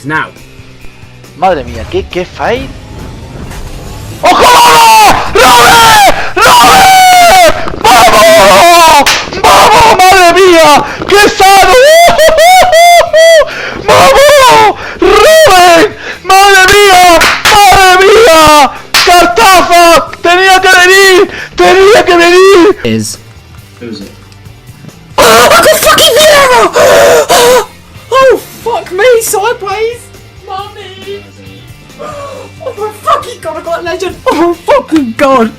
Because now. Madre mía, qué fail. ¡Ojo! ¡Robe! ¡Vamos! ¡Vamos! ¡Madre mía! ¡Qué sano! ¡Vamos! ¡Rubén! ¡Madre mía! ¡Madre mía! ¡Cartafa! ¡Tenía que venir! ¡Tenía que venir! Who's it? Oh, I got fucking Vieira! Oh, fuck me, sideways! Mommy! Oh my fucking god, I got a legend! Oh my fucking god!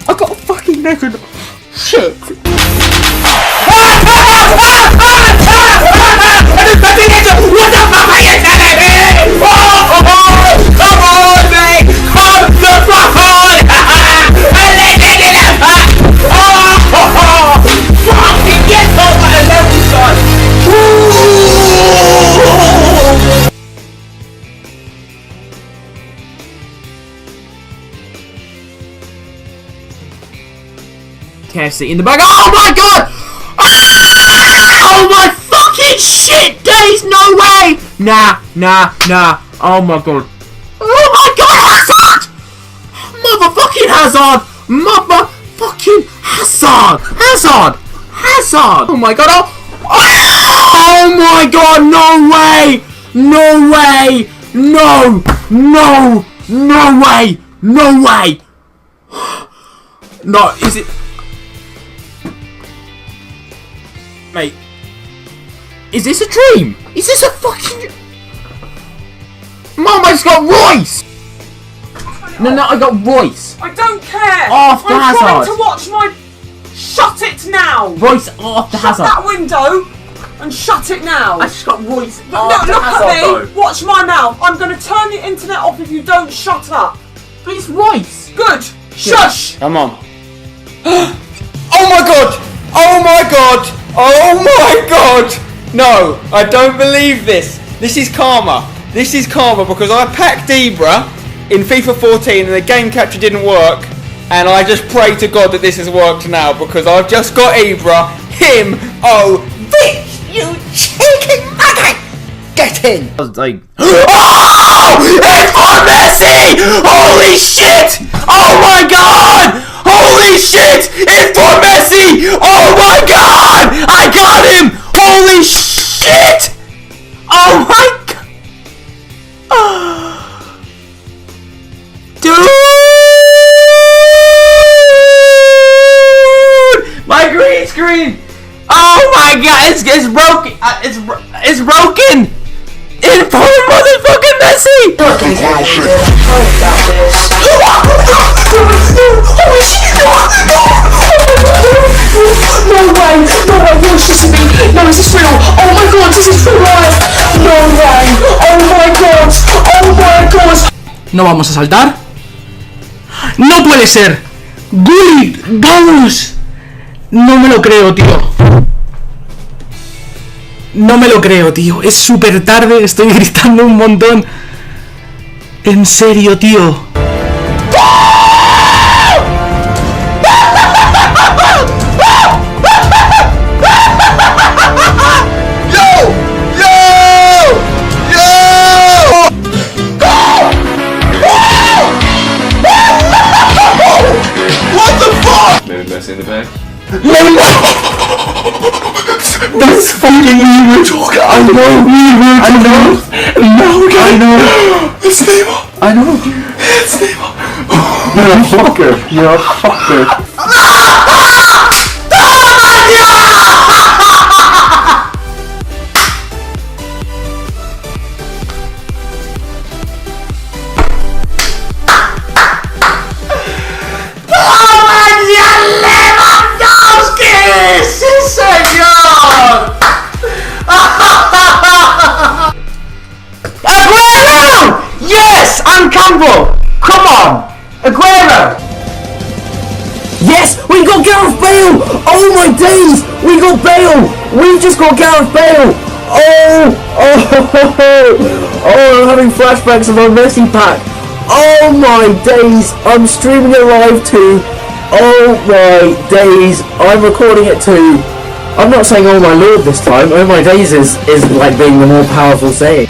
I got a fucking legend! Shit! What the fuck are you telling me? Oh, come on, mate! Come the fuck on! A legend in a pack! Oh, fucking get over the level, son! KFC in the bag. Oh my god! Oh my fucking shit! Days, no way! Nah. Oh my god. Oh my god, Hazard! Motherfucking Hazard! Motherfucking Hazard! Hazard! Oh my god! Oh my god! No way! No way! No way! No way! No, is it? Mate, is this a dream? Is this a fucking... Mum, I just got Royce! No, I got Royce. I don't care! Off the I'm trying Hazard. to watch my... Shut it now! Royce off the Shut Hazard. that window and shut it now! I just got Royce No, off the look Hazard, at me! though. Watch my mouth! I'm going to turn the internet off if you don't shut up! But it's Royce. Good! Shush! Come on. Oh my god! Oh my god! Oh my god! No, I don't believe this. This is karma. This is karma because I packed Ibra in FIFA 14 and the game capture didn't work, and I just pray to God that this has worked now because I've just got Ibra, him, oh, bitch, you cheeky maggot! Get in! I was like, Oh! It's for Messi! Holy shit! Oh my god! Holy shit! It's for Messi! Oh my god! I got him! Holy shit! Oh my god! Dude! My green screen! Oh my god! It's broken! It's broken! It's for motherfucking Messi! No way! Watch this with me! No, is this real? Oh my god, this is real life! No way! Oh my god! Oh my god! ¿no vamos a saltar? ¡No puede ser! ¡Gullit! ¡Vamos! No me lo creo, tío. No me lo creo, tío. Es súper tarde, estoy gritando un montón. En serio, tío. Messi in the back. No! That's fucking weird. I know. It's Neymar. I know. It's Neymar. You're a fucker. You're a fucker. Come on! Aguero! Yes! We got Gareth Bale! Oh my days! We got Bale! We just got Gareth Bale! I'm having flashbacks of our Messi pack! Oh my days! I'm streaming it live too! Oh my days! I'm recording it too! I'm not saying oh my lord this time. Oh my days is like being the more powerful saying.